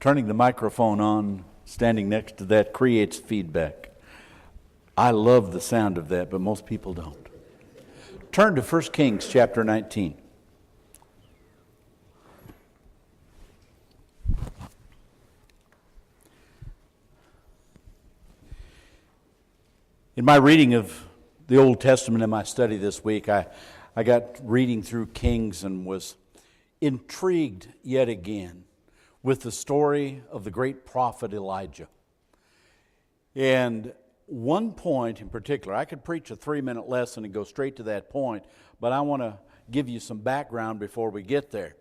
Turning the microphone on, standing next to that, creates feedback. I love the sound of that, but most people don't. Turn to 1 Kings chapter 19. In my reading of the Old Testament in my study this week, I got reading through Kings and was intrigued yet again with the story of the great prophet Elijah. And one point in particular, I could preach a 3-minute lesson and go straight to that point, but I want to give you some background before we get there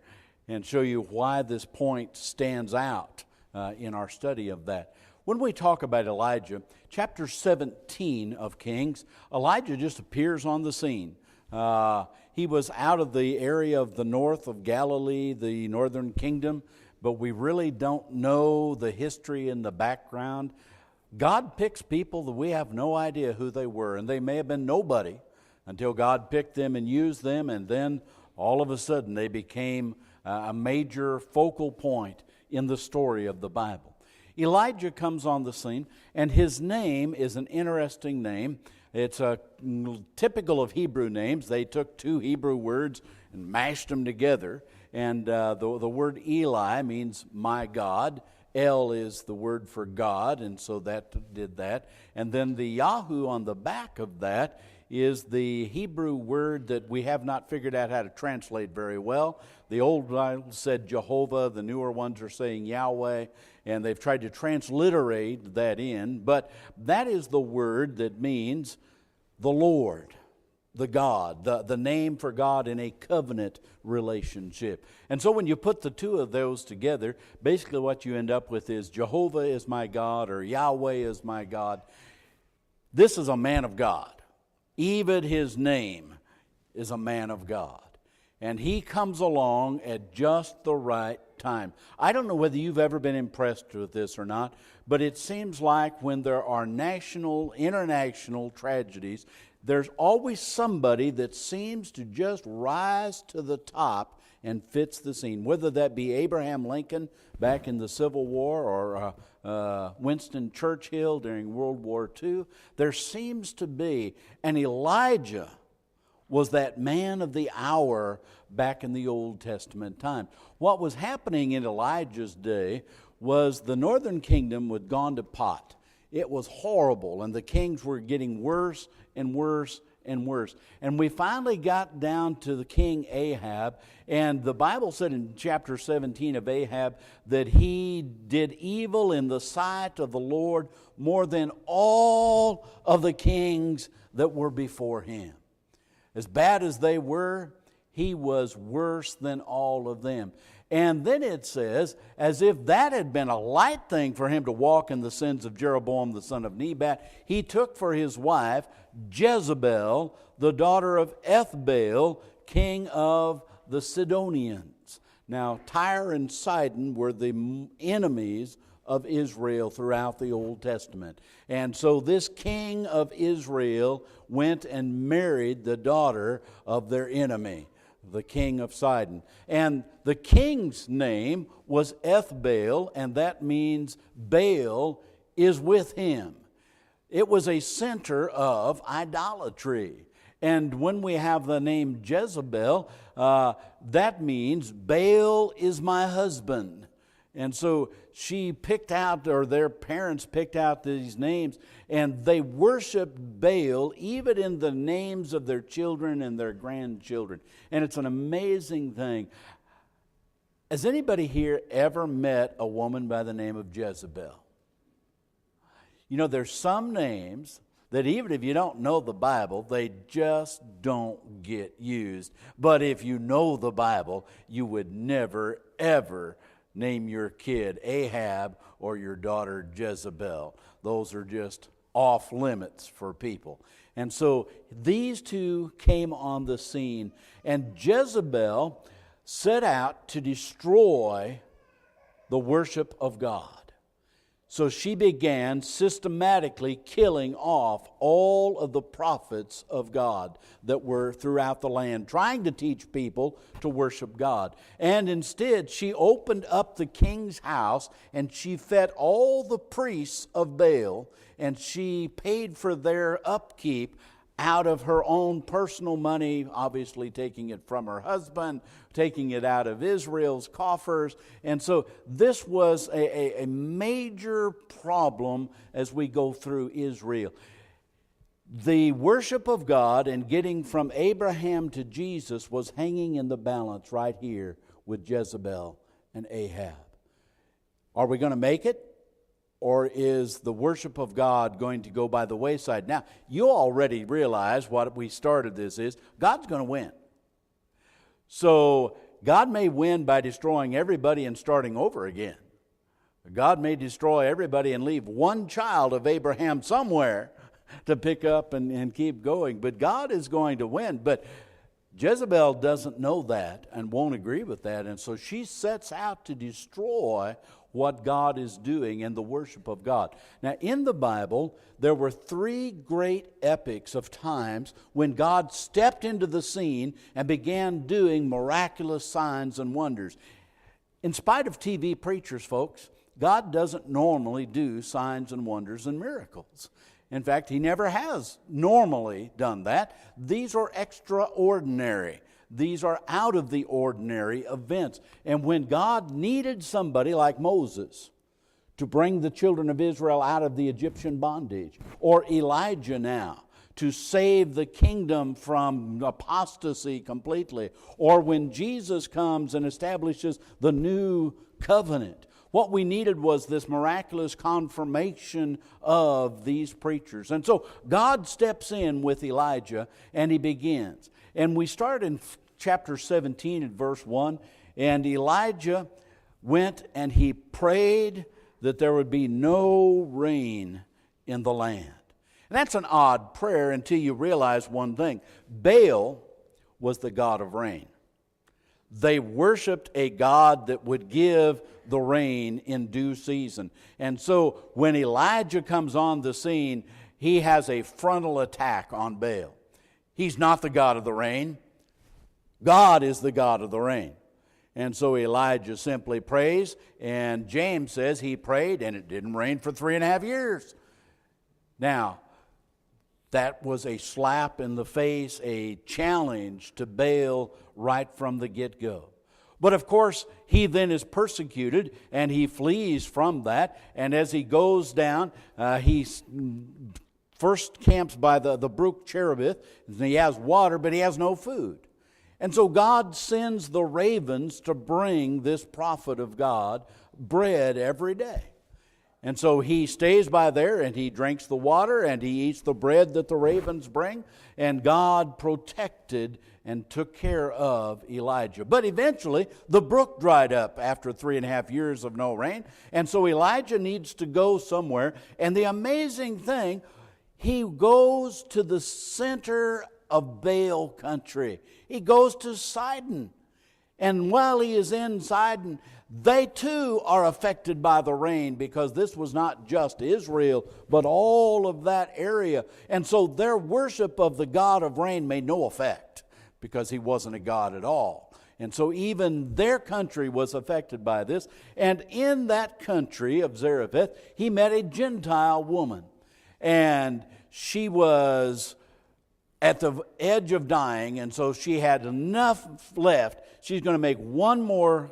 and show you why this point stands out in our study of that. When we talk about Elijah, chapter 17 of Kings, Elijah just appears on the scene. He was out of the area of the north of Galilee, the northern kingdom, but we really don't know the history and the background. God picks people that we have no idea who they were, and they may have been nobody until God picked them and used them, and then all of a sudden they became a major focal point in the story of the Bible. Elijah comes on the scene, and his name is an interesting name. It's typical of Hebrew names. They took 2 Hebrew words and mashed them together. And the word Eli means my God. El is the word for God, and so that did that. And then the Yahoo on the back of that is the Hebrew word that we have not figured out how to translate very well. The old Bible said Jehovah, the newer ones are saying Yahweh, and they've tried to transliterate that in. But that is the word that means the Lord, the God, the name for God in a covenant relationship. And so when you put the 2 of those together, basically what you end up with is Jehovah is my God or Yahweh is my God. This is a man of God. Even his name is a man of God. And he comes along at just the right time. I don't know whether you've ever been impressed with this or not, but it seems like when there are national, international tragedies, there's always somebody that seems to just rise to the top and fits the scene. Whether that be Abraham Lincoln back in the Civil War or Winston Churchill during World War II, there seems to be, and Elijah was that man of the hour back in the Old Testament time. What was happening in Elijah's day was the northern kingdom had gone to pot. It was horrible, and the kings were getting worse and worse and worse. And we finally got down to the king Ahab, and the Bible said in chapter 17 of Ahab that he did evil in the sight of the Lord more than all of the kings that were before him. As bad as they were, he was worse than all of them. And then it says, as if that had been a light thing for him to walk in the sins of Jeroboam the son of Nebat, he took for his wife Jezebel, the daughter of Ethbaal, king of the Sidonians. Now, Tyre and Sidon were the enemies of Israel throughout the Old Testament. And so this king of Israel went and married the daughter of their enemy, the king of Sidon. And the king's name was Ethbaal, and that means Baal is with him. It was a center of idolatry. And when we have the name Jezebel, that means Baal is my husband. And so she picked out, or their parents picked out these names, and they worshiped Baal even in the names of their children and their grandchildren. And it's an amazing thing. Has anybody here ever met a woman by the name of Jezebel? You know, there's some names that even if you don't know the Bible, they just don't get used. But if you know the Bible, you would never, ever name your kid Ahab or your daughter Jezebel. Those are just off limits for people. And so these 2 came on the scene, and Jezebel set out to destroy the worship of God. So she began systematically killing off all of the prophets of God that were throughout the land, trying to teach people to worship God. And instead, she opened up the king's house and she fed all the priests of Baal, and she paid for their upkeep out of her own personal money, obviously taking it from her husband, taking it out of Israel's coffers. And so this was a major problem as we go through Israel. The worship of God and getting from Abraham to Jesus was hanging in the balance right here with Jezebel and Ahab. Are we going to make it? Or is the worship of God going to go by the wayside? Now, you already realize what we started this is. God's going to win. So, God may win by destroying everybody and starting over again. God may destroy everybody and leave one child of Abraham somewhere to pick up and keep going. But God is going to win. But Jezebel doesn't know that and won't agree with that. And so she sets out to destroy what God is doing in the worship of God. Now, in the Bible, there were 3 great epics of times when God stepped into the scene and began doing miraculous signs and wonders. In spite of TV preachers, folks, God doesn't normally do signs and wonders and miracles. In fact, He never has normally done that. These are extraordinary. These are out of the ordinary events. And when God needed somebody like Moses to bring the children of Israel out of the Egyptian bondage, or Elijah now to save the kingdom from apostasy completely, or when Jesus comes and establishes the new covenant, what we needed was this miraculous confirmation of these preachers. And so God steps in with Elijah and He begins. And we start in chapter 17 at verse 1. And Elijah went and he prayed that there would be no rain in the land. And that's an odd prayer until you realize one thing. Baal was the god of rain. They worshiped a god that would give the rain in due season. And so when Elijah comes on the scene, he has a frontal attack on Baal. He's not the God of the rain. God is the God of the rain. And so Elijah simply prays, and James says he prayed and it didn't rain for 3.5 years. Now, that was a slap in the face, a challenge to Baal right from the get-go. But of course, he then is persecuted and he flees from that. And as he goes down, he first camps by the brook Cherubith. And he has water, but he has no food. And so God sends the ravens to bring this prophet of God bread every day. And so he stays by there and he drinks the water and he eats the bread that the ravens bring. And God protected and took care of Elijah. But eventually the brook dried up after 3.5 years of no rain. And so Elijah needs to go somewhere. And the amazing thing, he goes to the center of Baal country. He goes to Sidon. And while he is in Sidon, they too are affected by the rain, because this was not just Israel, but all of that area. And so their worship of the God of rain made no effect, because he wasn't a God at all. And so even their country was affected by this. And in that country of Zarephath, he met a Gentile woman. And she was at the edge of dying, and so she had enough left. She's going to make one more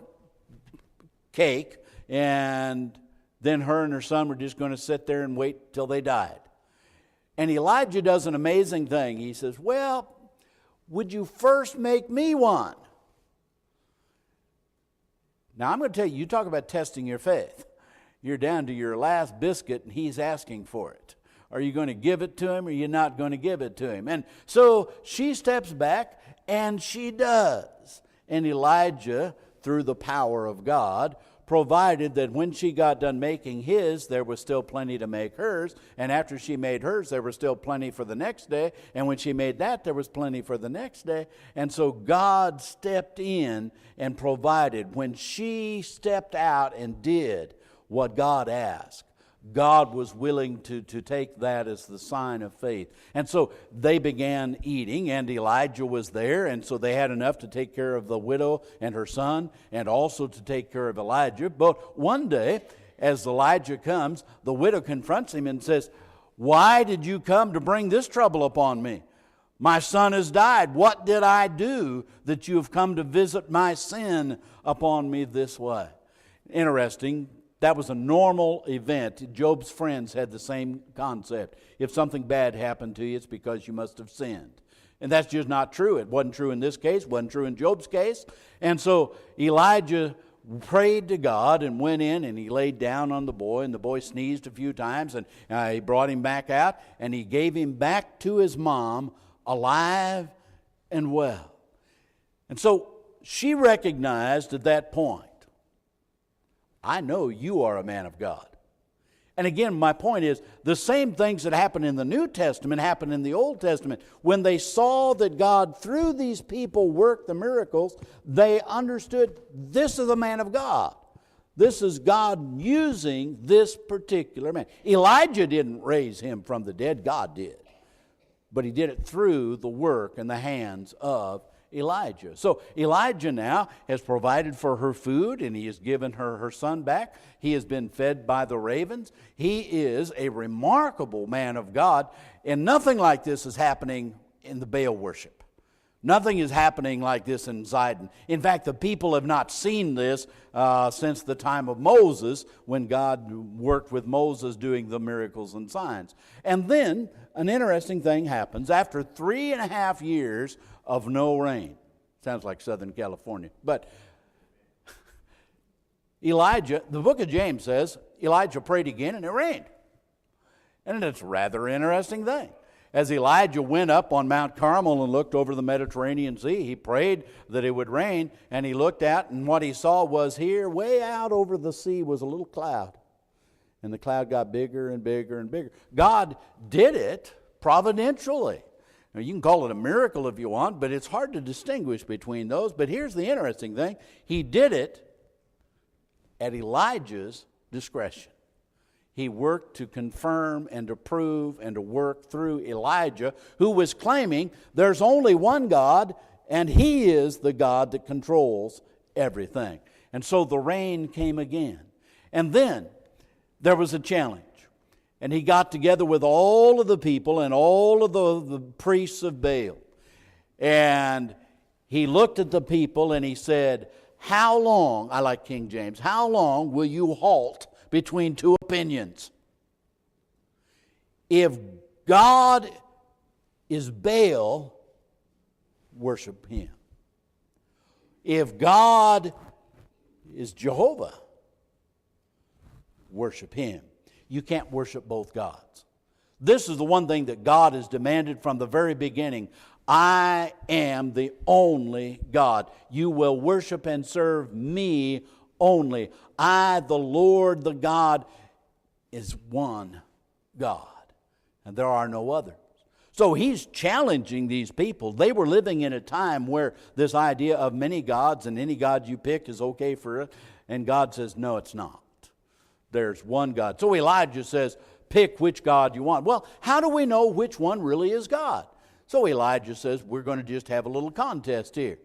cake, and then her and her son were just going to sit there and wait till they died. And Elijah does an amazing thing. He says, well, would you first make me one? Now, I'm going to tell you, you talk about testing your faith. You're down to your last biscuit, and he's asking for it. Are you going to give it to him, or are you not going to give it to him? And so she steps back, and she does. And Elijah, through the power of God, provided that when she got done making his, there was still plenty to make hers. And after she made hers, there was still plenty for the next day. And when she made that, there was plenty for the next day. And so God stepped in and provided. When she stepped out and did what God asked, God was willing to take that as the sign of faith. And so they began eating, and Elijah was there, and so they had enough to take care of the widow and her son, and also to take care of Elijah. But one day, as Elijah comes, the widow confronts him and says, "Why did you come to bring this trouble upon me? My son has died. What did I do that you have come to visit my sin upon me this way?" Interesting. That was a normal event. Job's friends had the same concept. If something bad happened to you, it's because you must have sinned. And that's just not true. It wasn't true in this case, wasn't true in Job's case. And so Elijah prayed to God and went in, and he laid down on the boy, and the boy sneezed a few times, and he brought him back out, and he gave him back to his mom alive and well. And so she recognized at that point, I know you are a man of God. And again, my point is, the same things that happened in the New Testament happened in the Old Testament. When they saw that God, through these people, worked the miracles, they understood this is a man of God. This is God using this particular man. Elijah didn't raise him from the dead, God did. But he did it through the work and the hands of Elijah. So Elijah now has provided for her food, and he has given her son back. He has been fed by the ravens. He is a remarkable man of God, and nothing like this is happening in the Baal worship. Nothing is happening like this in Zidon. In fact, the people have not seen this since the time of Moses, when God worked with Moses doing the miracles and signs. And then an interesting thing happens. After 3.5 years of no rain. Sounds like Southern California. But Elijah, the book of James says, Elijah prayed again and it rained. And it's a rather interesting thing. As Elijah went up on Mount Carmel and looked over the Mediterranean Sea, he prayed that it would rain, and he looked out, and what he saw was here, way out over the sea, was a little cloud. And the cloud got bigger and bigger and bigger. God did it providentially. Now, you can call it a miracle if you want, but it's hard to distinguish between those. But here's the interesting thing. He did it at Elijah's discretion. He worked to confirm and to prove and to work through Elijah, who was claiming there's only one God, and He is the God that controls everything. And so the rain came again. And then there was a challenge. And he got together with all of the people and all of the priests of Baal. And he looked at the people and he said, "How long," I like King James, "how long will you halt between two opinions? If God is Baal, worship Him. If God is Jehovah, worship Him." You can't worship both gods. This is the one thing that God has demanded from the very beginning. I am the only God. You will worship and serve me only. I, the Lord, the God, is one God, and there are no others. So He's challenging these people. They were living in a time where this idea of many gods and any God you pick is okay for it, and God says, no, it's not. There's one God. So Elijah says, pick which God you want. Well, how do we know which one really is God? So Elijah says, we're going to just have a little contest here.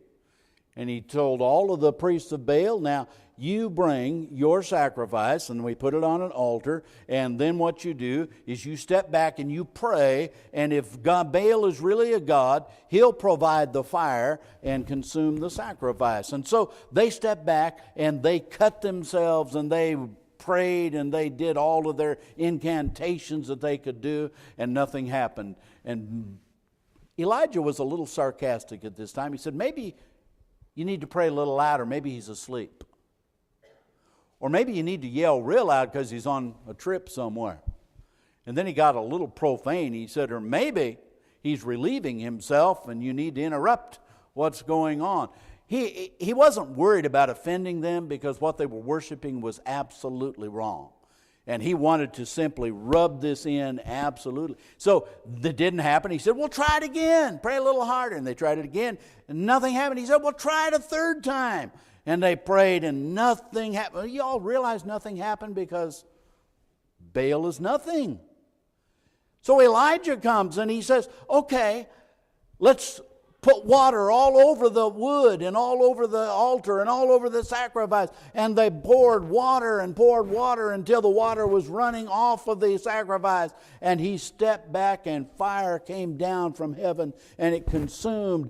And he told all of the priests of Baal, now you bring your sacrifice and we put it on an altar, and then what you do is you step back and you pray, and if Baal is really a god, he'll provide the fire and consume the sacrifice. And so they stepped back and they cut themselves and they prayed and they did all of their incantations that they could do, and nothing happened. And Elijah was a little sarcastic at this time. He said, maybe you need to pray a little louder. Maybe he's asleep. Or maybe you need to yell real loud because he's on a trip somewhere. And then he got a little profane. He said, or maybe he's relieving himself and you need to interrupt what's going on. He wasn't worried about offending them because what they were worshiping was absolutely wrong. And he wanted to simply rub this in absolutely. So that didn't happen. He said, well, try it again. Pray a little harder. And they tried it again, and nothing happened. He said, well, try it a third time. And they prayed, and nothing happened. You all realize nothing happened because Baal is nothing. So Elijah comes and he says, okay, let's put water all over the wood and all over the altar and all over the sacrifice. And they poured water until the water was running off of the sacrifice. And he stepped back and fire came down from heaven and it consumed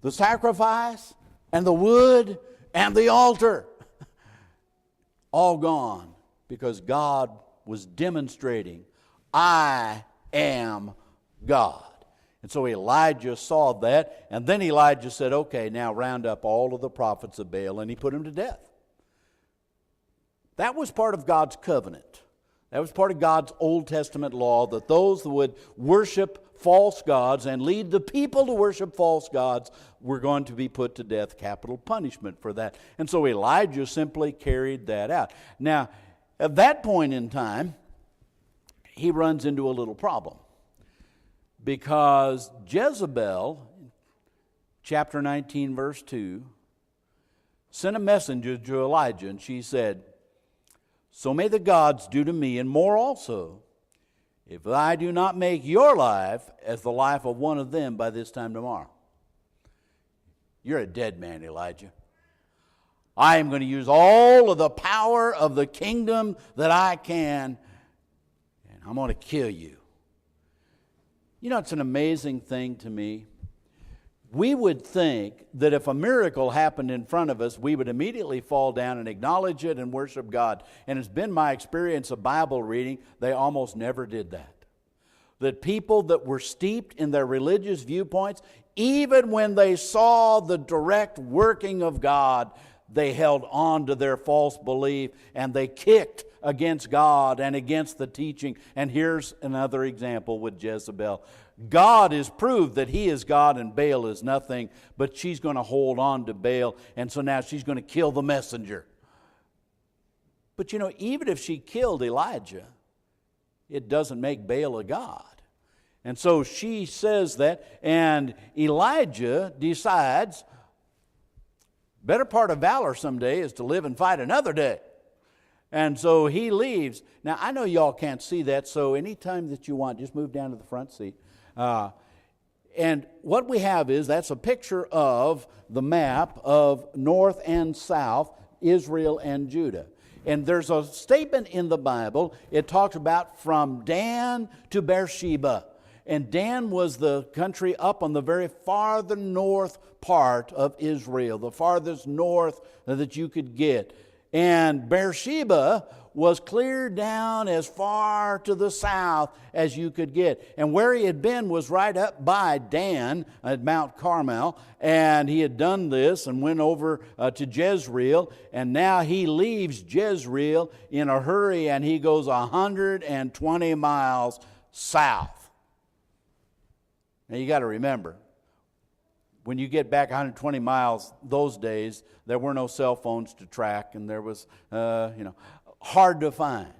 the sacrifice and the wood and the altar. All gone because God was demonstrating, I am God. And so Elijah saw that, and then Elijah said, okay, now round up all of the prophets of Baal, and he put them to death. That was part of God's covenant. That was part of God's Old Testament law, that those that would worship false gods and lead the people to worship false gods were going to be put to death, capital punishment for that. And so Elijah simply carried that out. Now, at that point in time, he runs into a little problem. Because Jezebel, chapter 19, verse 2, sent a messenger to Elijah, and she said, so may the gods do to me, and more also, if I do not make your life as the life of one of them by this time tomorrow. You're a dead man, Elijah. I am going to use all of the power of the kingdom that I can, and I'm going to kill you. You know, it's an amazing thing to me. We would think that if a miracle happened in front of us, we would immediately fall down and acknowledge it and worship God. And it's been my experience of Bible reading, they almost never did that. That people that were steeped in their religious viewpoints, even when they saw the direct working of God, they held on to their false belief and they kicked against God and against the teaching. And here's another example with Jezebel. God has proved that he is God and Baal is nothing, but she's going to hold on to Baal, and so now she's going to kill the messenger. But you know, even if she killed Elijah, it doesn't make Baal a god. And so she says that, and Elijah decides, better part of valor someday is to live and fight another day. And so he leaves. Now, I know y'all can't see that, so anytime that you want, just move down to the front seat. And what we have is, that's a picture of the map of north and south, Israel and Judah. And there's a statement in the Bible, it talks about from Dan to Beersheba. And Dan was the country up on the very farther north part of Israel, the farthest north that you could get. And Beersheba was clear down as far to the south as you could get. And where he had been was right up by Dan at Mount Carmel. And he had done this and went over to Jezreel. And now he leaves Jezreel in a hurry and he goes 120 miles south. Now you got to remember, when you get back 120 miles those days, there were no cell phones to track, and there was, hard to find.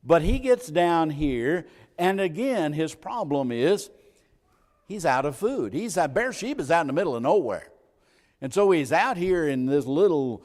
But he gets down here, and again, his problem is he's out of food. Beersheba's out in the middle of nowhere. And so he's out here in this little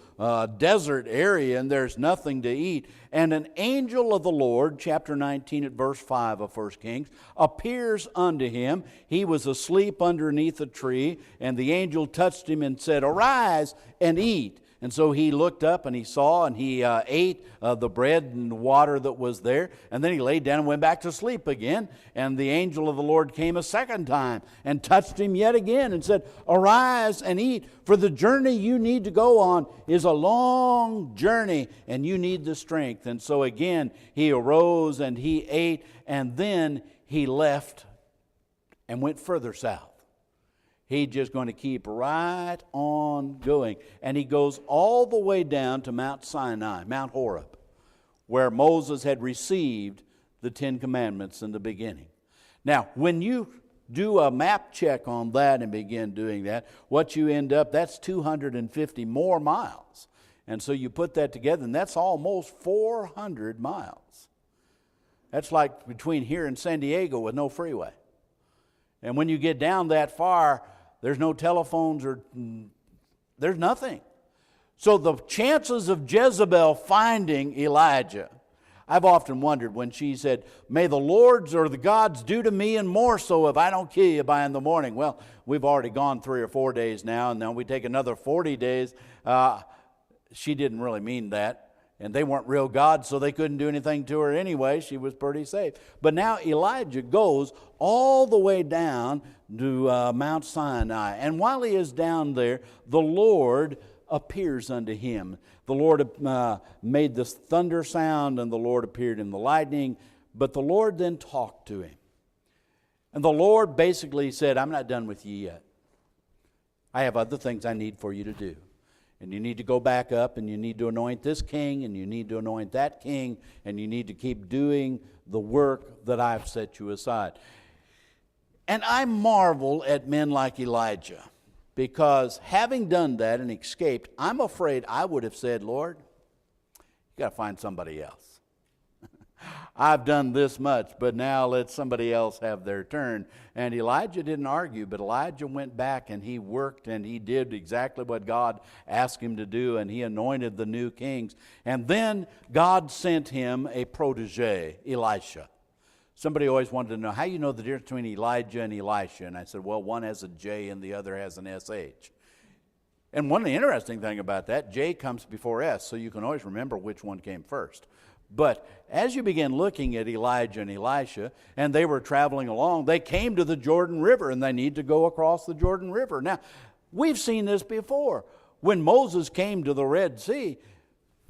desert area, and there's nothing to eat. And an angel of the Lord, chapter 19 at verse 5 of 1 Kings, appears unto him. He was asleep underneath a tree, and the angel touched him and said, arise and eat. And so he looked up and he saw and he ate the bread and water that was there. And then he laid down and went back to sleep again. And the angel of the Lord came a second time and touched him yet again and said, arise and eat, for the journey you need to go on is a long journey and you need the strength. And so again he arose and he ate, and then he left and went further south. He's just going to keep right on going. And he goes all the way down to Mount Sinai, Mount Horeb, where Moses had received the 10 Commandments in the beginning. Now, when you do a map check on that and begin doing that, what you end up, that's 250 more miles. And so you put that together, and that's almost 400 miles. That's like between here and San Diego with no freeway. And when you get down that far, there's no telephones or there's nothing. So the chances of Jezebel finding Elijah, I've often wondered when she said, may the Lord's or the gods do to me and more so if I don't kill you by in the morning. Well, we've already gone 3 or 4 days now, and then we take another 40 days. She didn't really mean that. And they weren't real gods, so they couldn't do anything to her anyway. She was pretty safe. But now Elijah goes all the way down to Mount Sinai. And while he is down there, the Lord appears unto him. The Lord made this thunder sound, and the Lord appeared in the lightning. But the Lord then talked to him. And the Lord basically said, I'm not done with you yet. I have other things I need for you to do. And you need to go back up, and you need to anoint this king, and you need to anoint that king, and you need to keep doing the work that I've set you aside. And I marvel at men like Elijah, because having done that and escaped, I'm afraid I would have said, Lord, you got to find somebody else. I've done this much, but now let somebody else have their turn. And Elijah didn't argue, but Elijah went back and he worked and he did exactly what God asked him to do, and he anointed the new kings. And then God sent him a protege, Elisha. Somebody always wanted to know, how you know the difference between Elijah and Elisha? And I said, well, one has a J and the other has an SH. And one of the interesting thing about that, J comes before S, so you can always remember which one came first. But as you begin looking at Elijah and Elisha, and they were traveling along, they came to the Jordan River, and they need to go across the Jordan River. Now, we've seen this before. When Moses came to the Red Sea,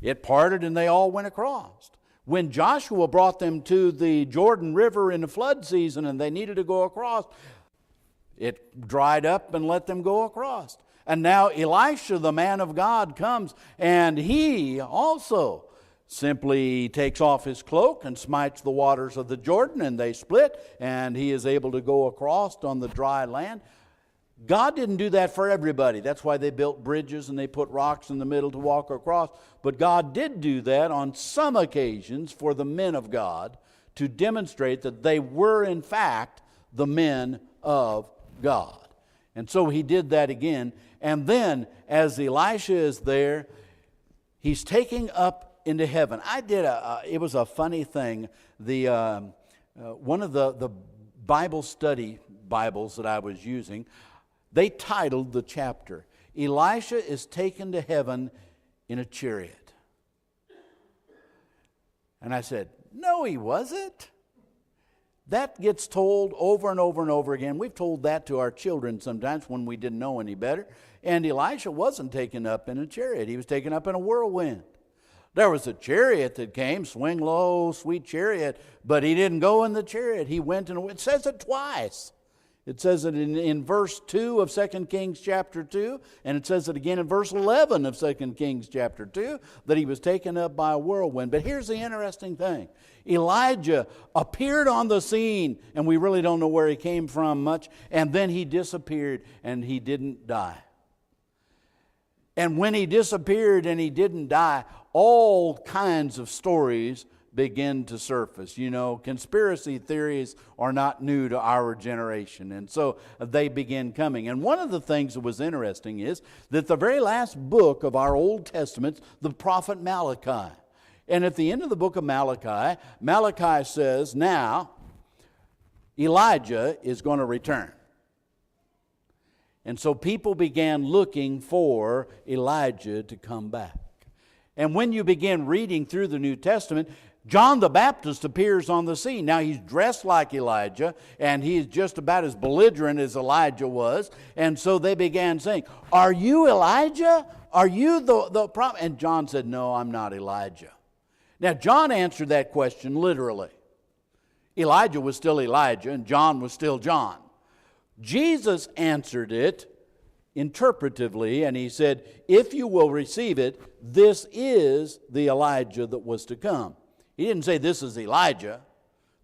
it parted and they all went across. When Joshua brought them to the Jordan River in the flood season and they needed to go across, it dried up and let them go across. And now Elisha, the man of God, comes, and he also simply takes off his cloak and smites the waters of the Jordan, and they split, and he is able to go across on the dry land. God didn't do that for everybody. That's why they built bridges and they put rocks in the middle to walk across. But God did do that on some occasions for the men of God to demonstrate that they were in fact the men of God. And so he did that again. And then as Elisha is there, he's taking up into heaven. It was a funny thing. One of the Bible study Bibles that I was using, they titled the chapter, Elisha is taken to heaven in a chariot. And I said, no, he wasn't. That gets told over and over and over again. We've told that to our children sometimes when we didn't know any better. And Elisha wasn't taken up in a chariot. He was taken up in a whirlwind. There was a chariot that came, swing low, sweet chariot, but he didn't go in the chariot. He went in. It says it twice. It says it in verse 2 of 2 Kings chapter 2, and it says it again in verse 11 of 2 Kings chapter 2, that he was taken up by a whirlwind. But here's the interesting thing. Elijah appeared on the scene, and we really don't know where he came from much, and then he disappeared, and he didn't die. And when he disappeared and he didn't die, all kinds of stories begin to surface. You know, conspiracy theories are not new to our generation, and so they begin coming. And one of the things that was interesting is that the very last book of our Old Testament, the prophet Malachi. And at the end of the book of Malachi, Malachi says, now Elijah is going to return. And so people began looking for Elijah to come back. And when you begin reading through the New Testament, John the Baptist appears on the scene. Now he's dressed like Elijah, and he's just about as belligerent as Elijah was. And so they began saying, are you Elijah? Are you the prophet? And John said, no, I'm not Elijah. Now John answered that question literally. Elijah was still Elijah, and John was still John. Jesus answered it interpretively, and he said, if you will receive it, this is the Elijah that was to come. He didn't say this is Elijah.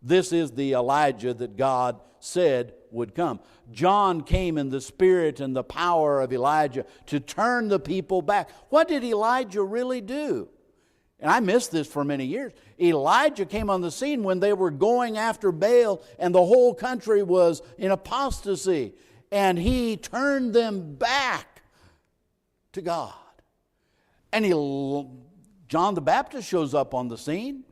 This is the Elijah that God said would come. John came in the spirit and the power of Elijah to turn the people back. What did Elijah really do? And I missed this for many years. Elijah came on the scene when they were going after Baal and the whole country was in apostasy. And he turned them back to God. And John the Baptist shows up on the scene.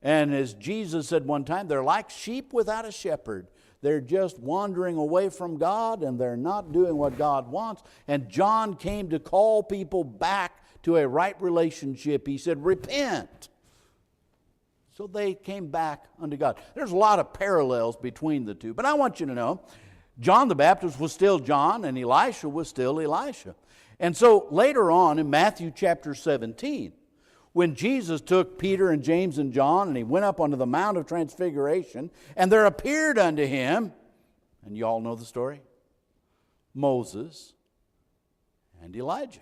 And as Jesus said one time, they're like sheep without a shepherd. They're just wandering away from God, and they're not doing what God wants. And John came to call people back to a right relationship. He said, repent. So they came back unto God. There's a lot of parallels between the two. But I want you to know, John the Baptist was still John, and Elisha was still Elisha. And so later on in Matthew chapter 17, when Jesus took Peter and James and John and he went up onto the Mount of Transfiguration, and there appeared unto him, and you all know the story, Moses and Elijah.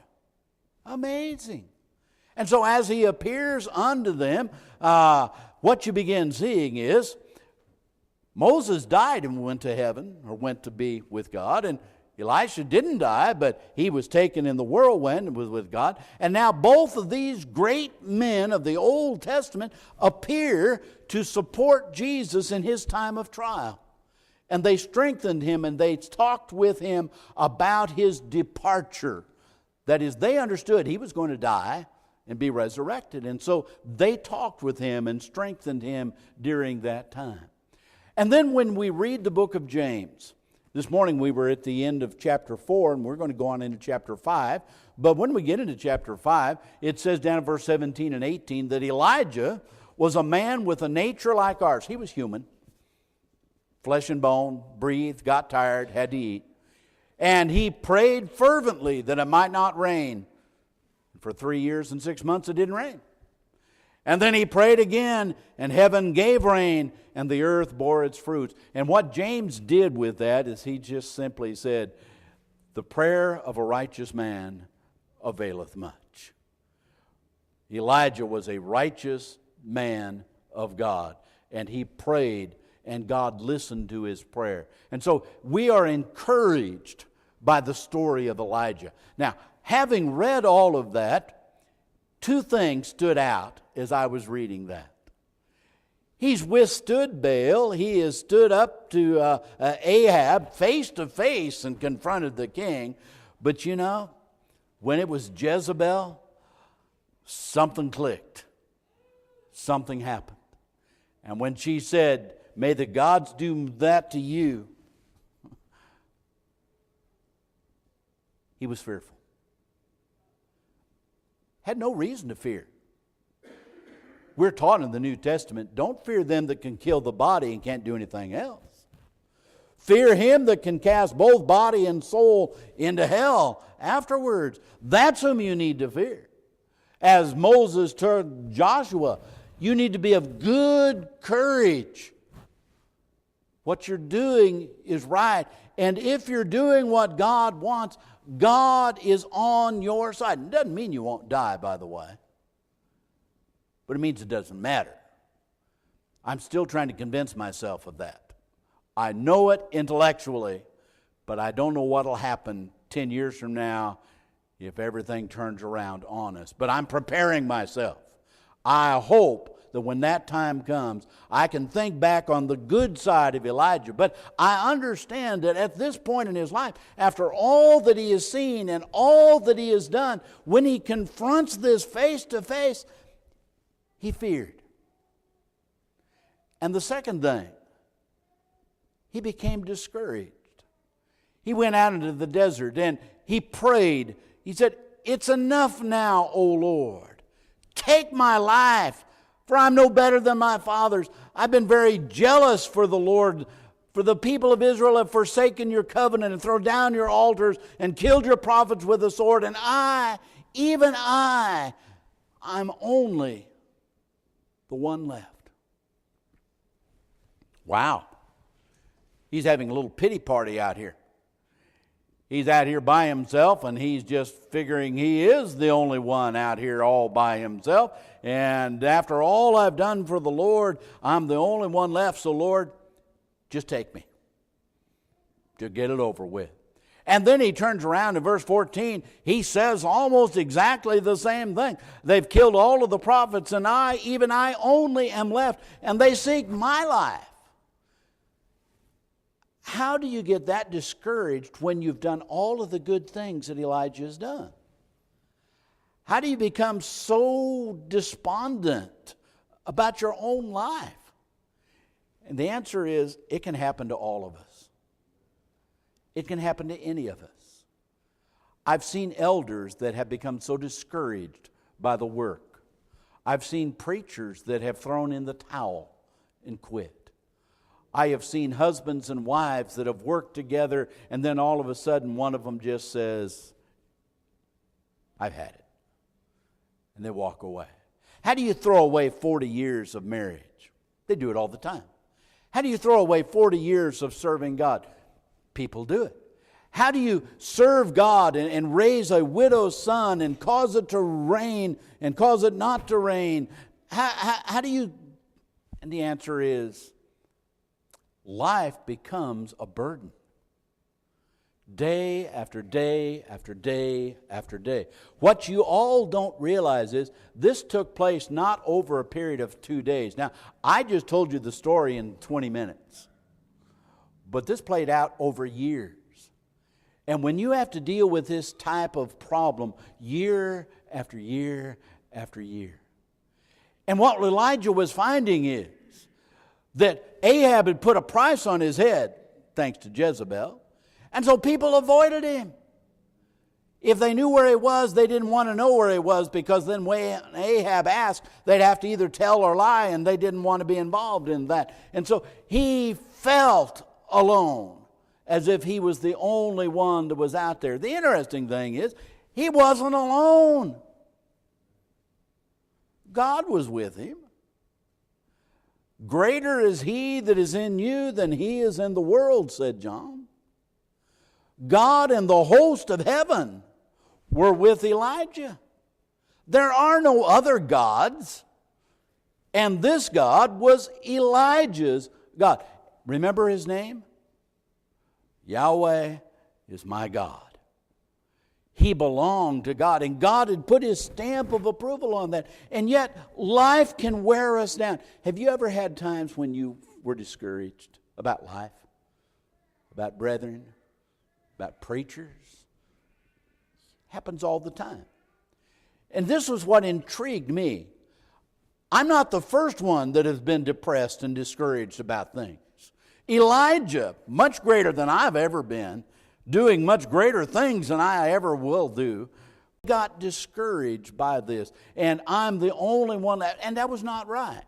Amazing. And so as he appears unto them, what you begin seeing is Moses died and went to heaven, or went to be with God, and Elisha didn't die, but he was taken in the whirlwind and was with God. And now both of these great men of the Old Testament appear to support Jesus in his time of trial. And they strengthened him, and they talked with him about his departure. That is, they understood he was going to die and be resurrected. And so they talked with him and strengthened him during that time. And then when we read the book of James, this morning we were at the end of chapter 4, and we're going to go on into chapter 5. But when we get into chapter 5, it says down in verse 17 and 18 that Elijah was a man with a nature like ours. He was human, flesh and bone, breathed, got tired, had to eat. And he prayed fervently that it might not rain. For 3 years and 6 months it didn't rain. And then he prayed again, and heaven gave rain, and the earth bore its fruits. And what James did with that is he just simply said, the prayer of a righteous man availeth much. Elijah was a righteous man of God, and he prayed, and God listened to his prayer. And so we are encouraged by the story of Elijah. Now, having read all of that, two things stood out as I was reading that. He's withstood Baal. He has stood up to Ahab face to face and confronted the king. But you know, when it was Jezebel, something clicked. Something happened. And when she said, may the gods do that to you, he was fearful. Had no reason to fear. We're taught in the New Testament, don't fear them that can kill the body and can't do anything else. Fear him that can cast both body and soul into hell afterwards. That's whom you need to fear. As Moses told Joshua, you need to be of good courage. What you're doing is right. And if you're doing what God wants, God is on your side. It doesn't mean you won't die, by the way. But it means it doesn't matter. I'm still trying to convince myself of that. I know it intellectually, but I don't know what will happen 10 years from now if everything turns around on us. But I'm preparing myself. I hope that when that time comes, I can think back on the good side of Elijah. But I understand that at this point in his life, after all that he has seen and all that he has done, when he confronts this face to face, he feared. And the second thing, he became discouraged. He went out into the desert and he prayed. He said, it's enough now, O Lord. Take my life, for I'm no better than my fathers. I've been very jealous for the Lord. For the people of Israel have forsaken your covenant and thrown down your altars and killed your prophets with the sword. And I, even I, I'm only the one left. Wow. He's having a little pity party out here. He's out here by himself, and he's just figuring he is the only one out here all by himself. And after all I've done for the Lord, I'm the only one left. So Lord, just take me. Just get it over with. And then he turns around in verse 14. He says almost exactly the same thing. They've killed all of the prophets, and I, even I only am left, and they seek my life. How do you get that discouraged when you've done all of the good things that Elijah has done? How do you become so despondent about your own life? And the answer is, it can happen to all of us. It can happen to any of us. I've seen elders that have become so discouraged by the work. I've seen preachers that have thrown in the towel and quit. I have seen husbands and wives that have worked together, and then all of a sudden one of them just says, I've had it. And they walk away. How do you throw away 40 years of marriage? They do it all the time. How do you throw away 40 years of serving God? People do it. How do you serve God and raise a widow's son and cause it to rain and cause it not to rain? How do you? And the answer is, life becomes a burden. Day after day after day after day. What you all don't realize is this took place not over a period of 2 days. Now, I just told you the story in 20 minutes. But this played out over years. And when you have to deal with this type of problem year after year after year. And what Elijah was finding is that Ahab had put a price on his head, thanks to Jezebel. And so people avoided him. If they knew where he was, they didn't want to know where he was, because then when Ahab asked, they'd have to either tell or lie, and they didn't want to be involved in that. And so he felt alone, as if he was the only one that was out there. The interesting thing is, he wasn't alone. God was with him. Greater is he that is in you than he is in the world, said John. God and the host of heaven were with Elijah. There are no other gods, and this God was Elijah's God. Remember his name? Yahweh is my God. He belonged to God, and God had put his stamp of approval on that. And yet, life can wear us down. Have you ever had times when you were discouraged about life, about brethren, about preachers? Happens all the time. And this was what intrigued me. I'm not the first one that has been depressed and discouraged about things. Elijah, much greater than I've ever been, doing much greater things than I ever will do, got discouraged by this. And I'm the only one and that was not right.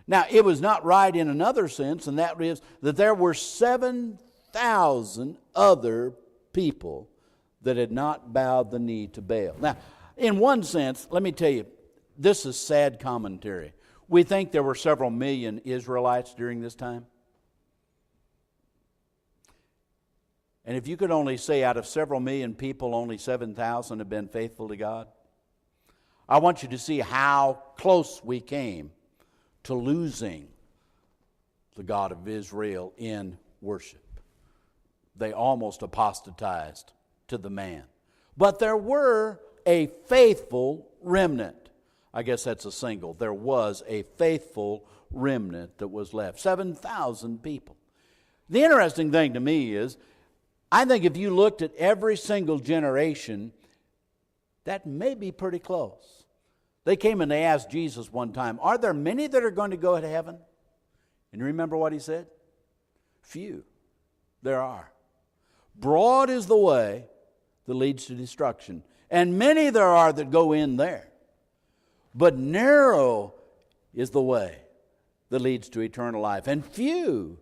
Now, it was not right in another sense, and that is that there were 7,000 other people that had not bowed the knee to Baal. Now, in one sense, let me tell you, this is sad commentary. We think there were several million Israelites during this time. And if you could only say out of several million people, only 7,000 have been faithful to God, I want you to see how close we came to losing the God of Israel in worship. They almost apostatized to the man. But there were a faithful remnant. I guess that's a single. There was a faithful remnant that was left. 7,000 people. The interesting thing to me is, I think if you looked at every single generation, that may be pretty close. They came and they asked Jesus one time, are there many that are going to go to heaven? And you remember what he said? Few. There are. Broad is the way that leads to destruction, and many there are that go in there. But narrow is the way that leads to eternal life, and few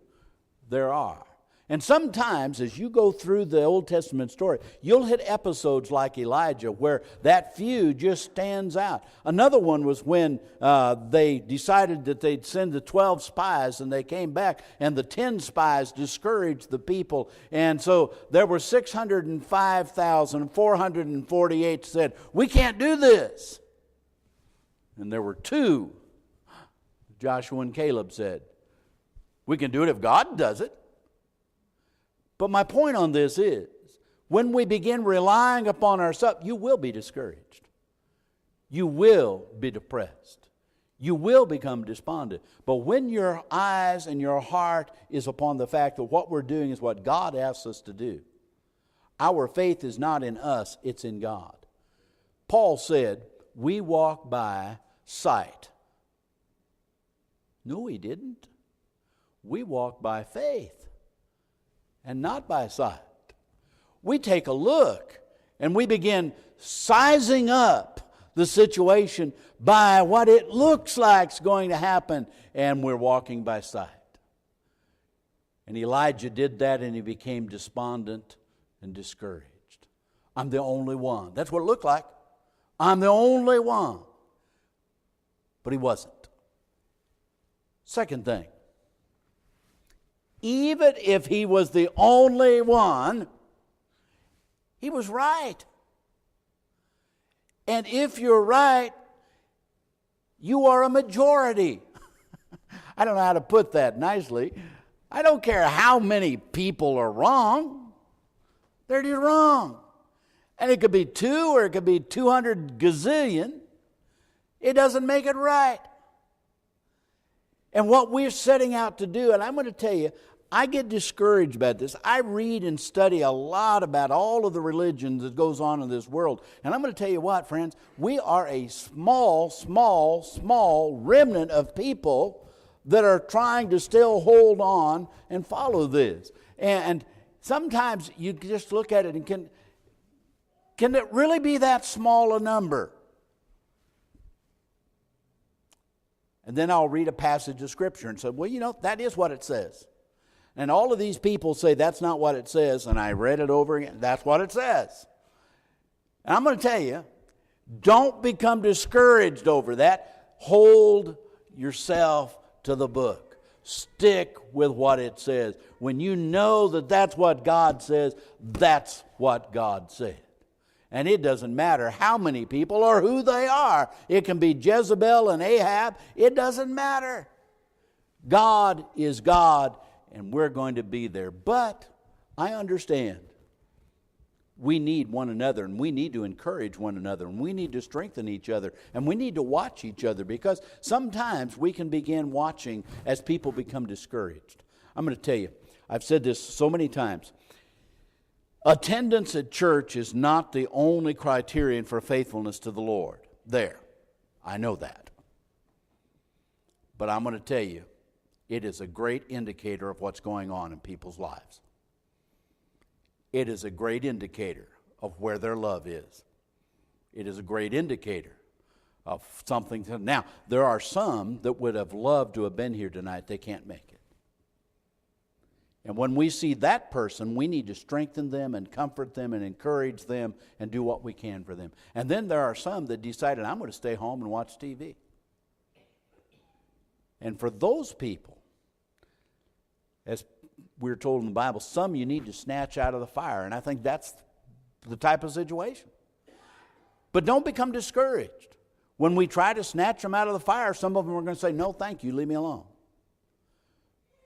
there are. And sometimes as you go through the Old Testament story, you'll hit episodes like Elijah where that few just stands out. Another one was when they decided that they'd send the 12 spies, and they came back and the 10 spies discouraged the people. And so there were 605,448 said, we can't do this. And there were 2, Joshua and Caleb said, we can do it if God does it. But my point on this is, when we begin relying upon ourselves, you will be discouraged. You will be depressed. You will become despondent. But when your eyes and your heart is upon the fact that what we're doing is what God asks us to do, our faith is not in us, it's in God. Paul said, we walk by sight No, we didn't. We walk by faith and not by sight. We take a look and we begin sizing up the situation by what it looks like is going to happen, and we're walking by sight. And Elijah did that, and he became despondent and discouraged. I'm the only one. That's what it looked like. I'm the only one. But he wasn't. Second thing, even if he was the only one, he was right. And if you're right, you are a majority. I don't know how to put that nicely. I don't care how many people are wrong. They're just wrong. And it could be 2 or it could be 200 gazillion. It doesn't make it right. And what we're setting out to do, and I'm going to tell you, I get discouraged about this. I read and study a lot about all of the religions that goes on in this world. And I'm going to tell you what, friends, we are a small remnant of people that are trying to still hold on and follow this. And sometimes you just look at it and can it really be that small a number? And then I'll read a passage of Scripture and say, well, you know, that is what it says. And all of these people say that's not what it says, and I read it over again. That's what it says. And I'm going to tell you, don't become discouraged over that. Hold yourself to the book. Stick with what it says. When you know that that's what God says, that's what God said. And it doesn't matter how many people or who they are. It can be Jezebel and Ahab. It doesn't matter. God is God, and we're going to be there. But I understand we need one another, and we need to encourage one another, and we need to strengthen each other, and we need to watch each other, because sometimes we can begin watching as people become discouraged. I'm going to tell you, I've said this so many times. Attendance at church is not the only criterion for faithfulness to the Lord. There, I know that. But I'm going to tell you, it is a great indicator of what's going on in people's lives. It is a great indicator of where their love is. It is a great indicator of something. Now, there are some that would have loved to have been here tonight. They can't make it. And when we see that person, we need to strengthen them and comfort them and encourage them and do what we can for them. And then there are some that decided, I'm going to stay home and watch TV. And for those people, as we're told in the Bible, some you need to snatch out of the fire. And I think that's the type of situation. But don't become discouraged. When we try to snatch them out of the fire, some of them are going to say, no, thank you, leave me alone.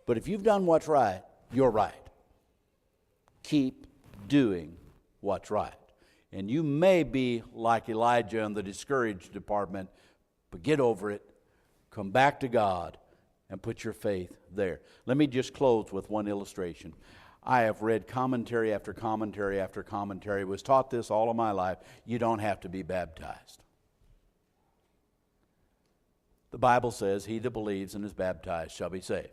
But if you've done what's right, you're right. Keep doing what's right. And you may be like Elijah in the discouraged department, but get over it, come back to God, and put your faith there. Let me just close with one illustration. I have read commentary after commentary after commentary. Was taught this all of my life. You don't have to be baptized. The Bible says, he that believes and is baptized shall be saved.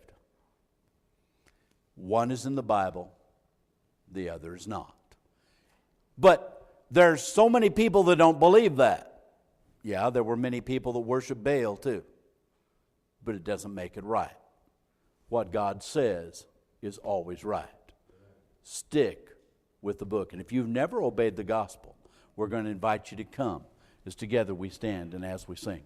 One is in the Bible, the other is not. But there's so many people that don't believe that. Yeah, there were many people that worship Baal too. But it doesn't make it right. What God says is always right. Stick with the book. And if you've never obeyed the gospel, we're going to invite you to come as together we stand and as we sing.